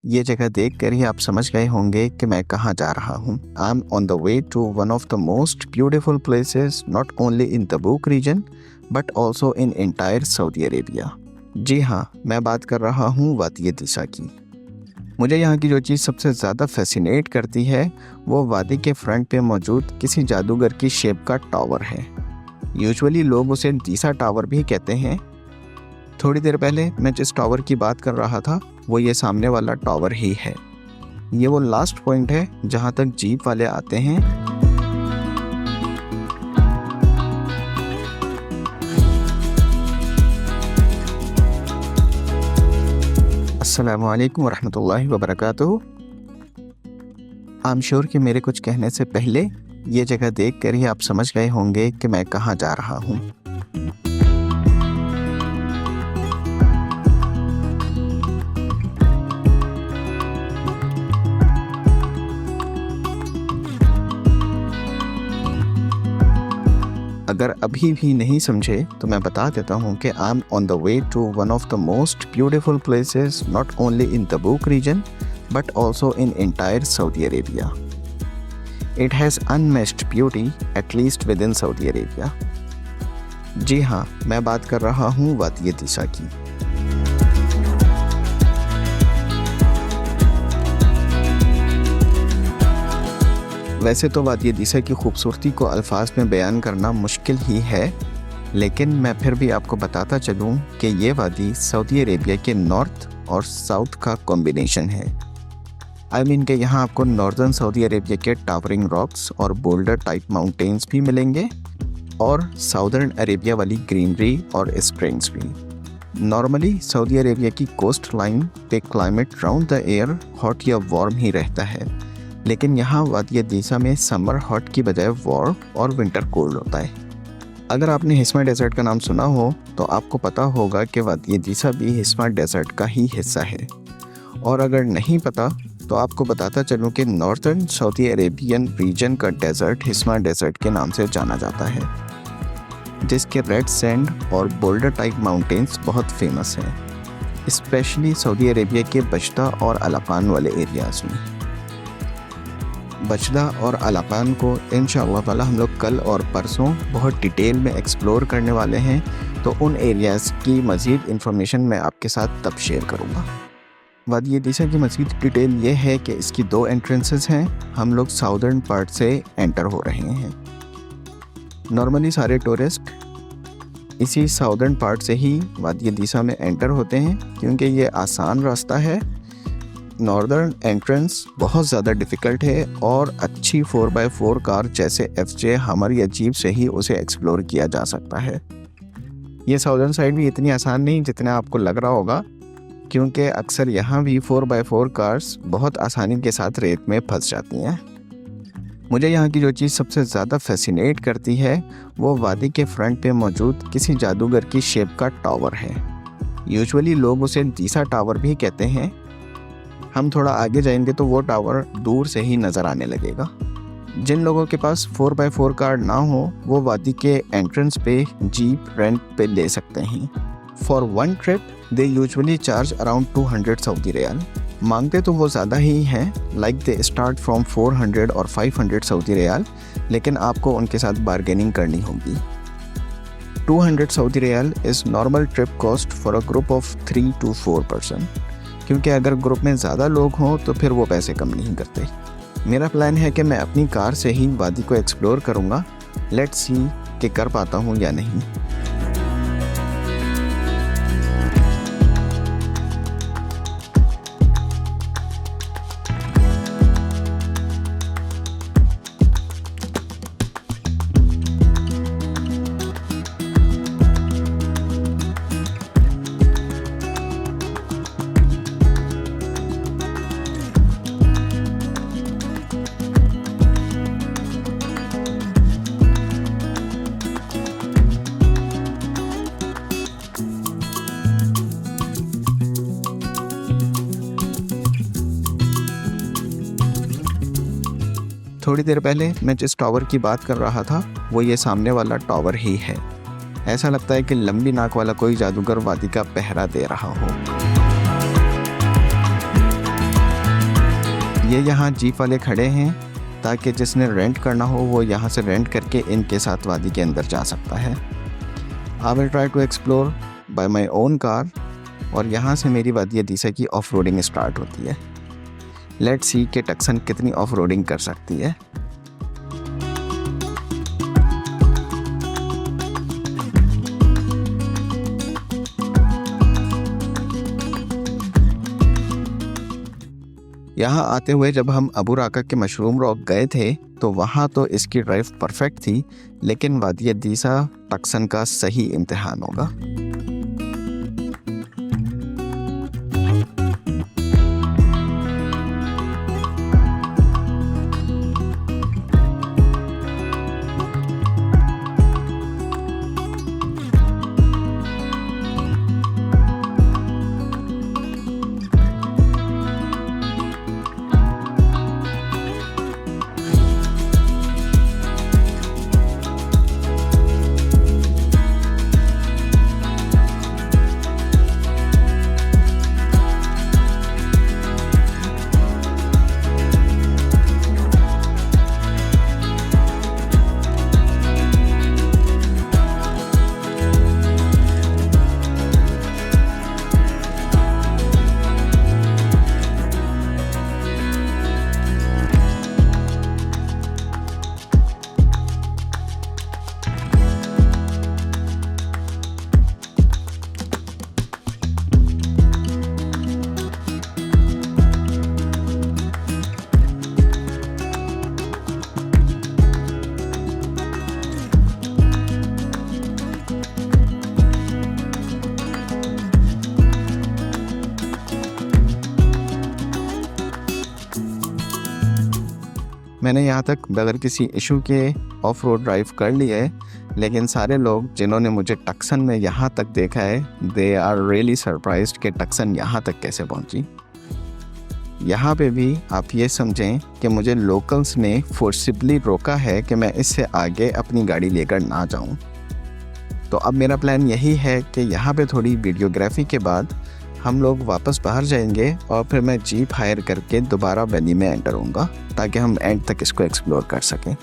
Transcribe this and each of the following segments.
ये जगह देखकर ही आप समझ गए होंगे कि मैं कहाँ जा रहा हूँ। I am on the way to one of the most beautiful places not only in Tabuk region but also in entire Saudi Arabia. जी हाँ, मैं बात कर रहा हूँ वादी दिशा की। मुझे यहाँ की जो चीज़ सबसे ज़्यादा फैसिनेट करती है वो वादी के फ्रंट पे मौजूद किसी जादूगर की शेप का टावर है। यूजुअली लोग उसे दीसा टावर भी कहते हैं। थोड़ी देर पहले मैं जिस टावर की बात कर रहा था वो ये सामने वाला टावर ही है। ये वो लास्ट पॉइंट है जहाँ तक जीप वाले आते हैं। अस्सलामुअलैकुम वरहमतुल्लाहि वबरकातुहू। आई एम श्योर कि मेरे कुछ कहने से पहले ये जगह देखकर ही आप समझ गए होंगे कि मैं कहाँ जा रहा हूँ। अगर अभी भी नहीं समझे तो मैं बता देता हूँ कि I am on the way to one of the most beautiful places not only in Tabuk region but also in entire Saudi Arabia. It has unmatched beauty at least within Saudi Arabia. जी हाँ, मैं बात कर रहा हूँ वादी दिशा की। वैसे तो वादी दिशा की खूबसूरती को अल्फाज में बयान करना मुश्किल ही है, लेकिन मैं फिर भी आपको बताता चलूँ कि ये वादी सऊदी अरेबिया के नॉर्थ और साउथ का कॉम्बिनेशन है। आई मीन कि यहाँ आपको नॉर्दर्न सऊदी अरेबिया के टावरिंग रॉक्स और बोल्डर टाइप माउंटेन्स भी मिलेंगे और साउदर्न अरेबिया वाली ग्रीनरी और स्प्रिंग्स भी। नॉर्मली सऊदी अरेबिया की कोस्ट लाइन पे climate round the year hot या वार्म ही रहता है, लेकिन यहाँ वादी दिशा में समर हॉट की बजाय वार्म और विंटर कोल्ड होता है। अगर आपने हिस्मा डेजर्ट का नाम सुना हो तो आपको पता होगा कि वादी दिशा भी हिस्मा डेजर्ट का ही हिस्सा है। और अगर नहीं पता तो आपको बताता चलूँ कि नॉर्थर्न सऊदी अरेबियन रीजन का डेजर्ट हिस्मा डेजर्ट के नाम से जाना जाता है, जिसके रेड सैंड और बोल्डर टाइप माउंटेन्स बहुत फेमस हैं, स्पेशली सऊदी अरेबिया के बजदा और अलाकान वाले एरियाज़ में। बजदा और अलाकान को इंशाअल्लाह ताला हम लोग कल और परसों बहुत डिटेल में एक्सप्लोर करने वाले हैं, तो उन एरियाज़ की मज़ीद इन्फॉर्मेशन मैं आपके साथ तब शेयर करूँगा। वादी दिशा की मज़ीद डिटेल ये है कि इसकी 2 एंट्रेंसेस हैं। हम लोग साउदर्न पार्ट से एंटर हो रहे हैं। नॉर्मली सारे टूरिस्ट इसी साउदर्न पार्ट से ही वादी दिशा में एंटर होते हैं क्योंकि ये आसान रास्ता है। नॉर्दर्न एंट्रेंस बहुत ज़्यादा डिफ़िकल्ट है और अच्छी 4x4 कार जैसे FJ, हमर या जीप से ही उसे एक्सप्लोर किया जा सकता है। ये साउदर्न साइड भी इतनी आसान नहीं जितना आपको लग रहा होगा, क्योंकि अक्सर यहाँ भी 4x4 कार्स बहुत आसानी के साथ रेत में फंस जाती हैं। मुझे यहाँ की जो चीज़ सबसे ज़्यादा फैसिनेट करती है वो वादी के फ्रंट पे मौजूद किसी जादूगर की शेप का टावर है। यूजुअली लोग उसे दीसा टावर भी कहते हैं। हम थोड़ा आगे जाएंगे तो वो टावर दूर से ही नज़र आने लगेगा। जिन लोगों के पास 4x4 कार ना हो वो वादी के एंट्रेंस पे जीप रेंट पे ले सकते हैं। For one trip they usually charge around 200 Saudi riyal. मांगते तो वो ज़्यादा ही हैं, लाइक दे स्टार्ट फ्रॉम 400 और 500 सऊदी रियाल, लेकिन आपको उनके साथ बार्गेनिंग करनी होगी। 200 Saudi riyal is normal trip cost for a group of 3 to 4 person, क्योंकि अगर ग्रुप में ज़्यादा लोग हों तो फिर वो पैसे कम नहीं करते। मेरा प्लान है कि मैं अपनी कार से ही वादी को एक्सप्लोर करूँगा। लेट्स सी कि कर पाता हूँ या नहीं। थोड़ी देर पहले मैं जिस टावर की बात कर रहा था वो ये सामने वाला टावर ही है। ऐसा लगता है कि लंबी नाक वाला कोई जादूगर वादी का पहरा दे रहा हो। ये यहाँ जीप वाले खड़े हैं ताकि जिसने रेंट करना हो वो यहाँ से रेंट करके इनके साथ वादी के अंदर जा सकता है। I will try to explore by my own car और यहाँ से मेरी वादी अदीसा की ऑफ रोडिंग स्टार्ट होती है। लेट्स सी कि टक्सन कितनी ऑफ रोडिंग कर सकती है। यहाँ आते हुए जब हम अबू राका के मशरूम रॉक गए थे तो वहाँ तो इसकी ड्राइव परफेक्ट थी, लेकिन वादी अदीसा टक्सन का सही इम्तिहान होगा। मैंने यहाँ तक बगैर किसी इशू के ऑफ रोड ड्राइव कर ली है, लेकिन सारे लोग जिन्होंने मुझे टक्सन में यहाँ तक देखा है दे आर रियली सरप्राइज्ड कि टक्सन यहाँ तक कैसे पहुँची। यहाँ पे भी आप ये समझें कि मुझे लोकल्स ने फोर्सिबली रोका है कि मैं इससे आगे अपनी गाड़ी लेकर ना जाऊँ। तो अब मेरा प्लान यही है कि यहाँ पे थोड़ी वीडियोग्राफी के बाद हम लोग वापस बाहर जाएंगे और फिर मैं जीप हायर करके दोबारा वैली में एंटर होऊंगा ताकि हम एंड तक इसको एक्सप्लोर कर सकें।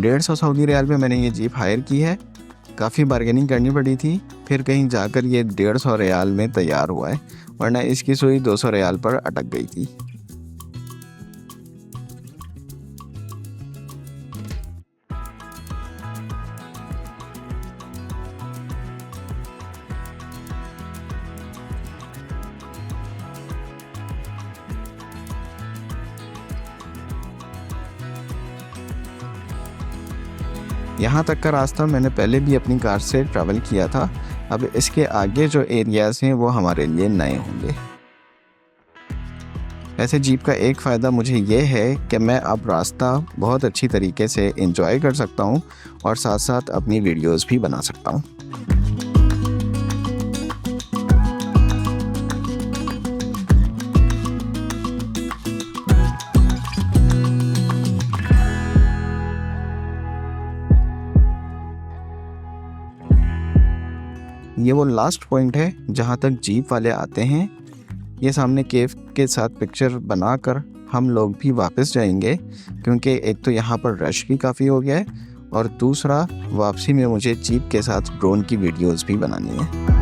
150 सऊदी रियाल में मैंने ये जीप हायर की है। काफ़ी बार्गेनिंग करनी पड़ी थी, फिर कहीं जाकर ये 150 रियाल में तैयार हुआ है, वरना इसकी सुई 200 रियाल पर अटक गई थी। यहाँ तक का रास्ता मैंने पहले भी अपनी कार से ट्रैवल किया था। अब इसके आगे जो एरियाज़ हैं वो हमारे लिए नए होंगे। ऐसे जीप का एक फ़ायदा मुझे ये है कि मैं अब रास्ता बहुत अच्छी तरीके से एंजॉय कर सकता हूँ और साथ साथ अपनी वीडियोस भी बना सकता हूँ। ये वो लास्ट पॉइंट है जहाँ तक जीप वाले आते हैं। ये सामने केव के साथ पिक्चर बनाकर हम लोग भी वापस जाएंगे, क्योंकि एक तो यहाँ पर रश भी काफ़ी हो गया है और दूसरा वापसी में मुझे जीप के साथ ड्रोन की वीडियोस भी बनानी है।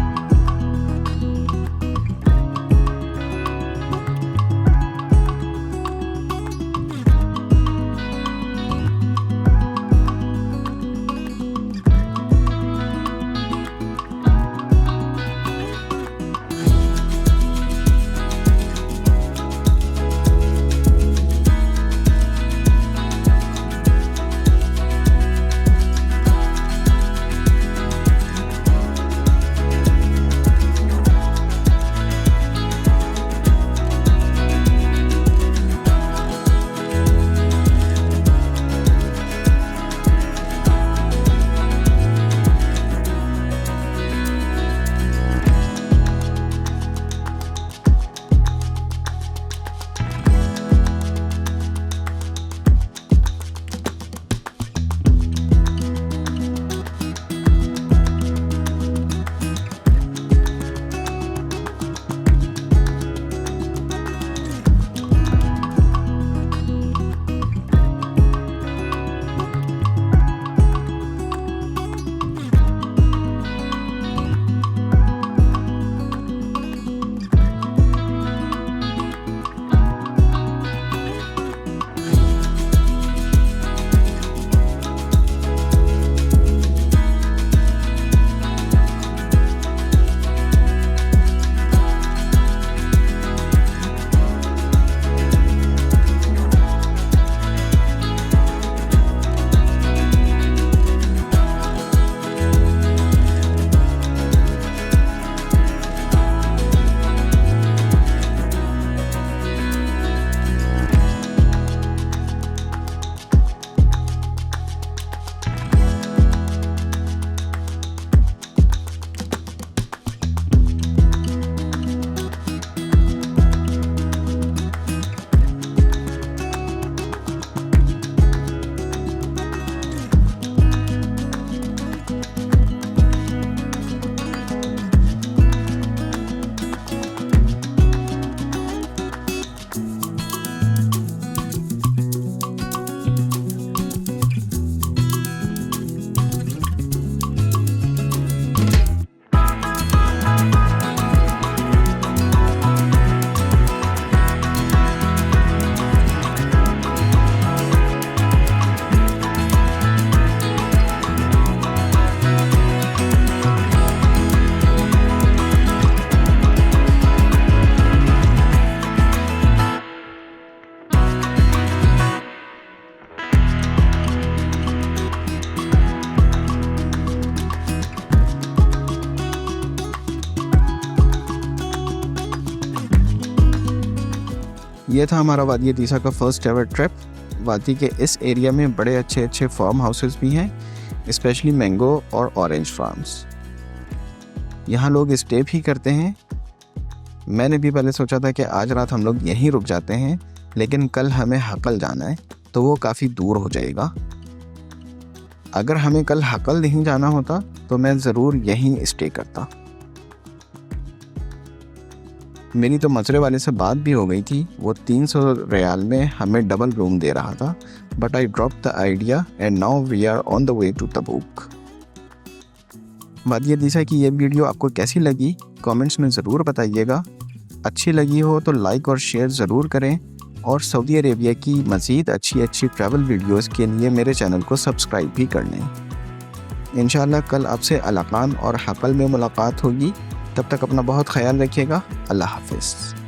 ये था हमारा वादी अतीसा का फर्स्ट एवर ट्रिप। वादी के इस एरिया में बड़े अच्छे अच्छे फार्म हाउसेस भी हैं, स्पेशली मैंगो और ऑरेंज फार्म्स। यहाँ लोग स्टे भी करते हैं। मैंने भी पहले सोचा था कि आज रात हम लोग यहीं रुक जाते हैं, लेकिन कल हमें हकल जाना है तो वो काफ़ी दूर हो जाएगा। अगर हमें कल हकल नहीं जाना होता तो मैं ज़रूर यहीं स्टे करता। मेरी तो मसरे वाले से बात भी हो गई थी, वो 300 रियाल में हमें डबल रूम दे रहा था, but I drop the idea and now we are on the way to Tabuk. बात ये दिशा कि ये वीडियो आपको कैसी लगी कमेंट्स में ज़रूर बताइएगा। अच्छी लगी हो तो लाइक और शेयर ज़रूर करें, और सऊदी अरेबिया की मज़ीद अच्छी ट्रैवल वीडियोस के लिए मेरे चैनल को सब्सक्राइब भी कर लें। इंशाअल्लाह कल आपसे अलाकान और हकल में मुलाकात होगी। तब तक अपना बहुत ख्याल रखिएगा। अल्लाह हाफ़िज़।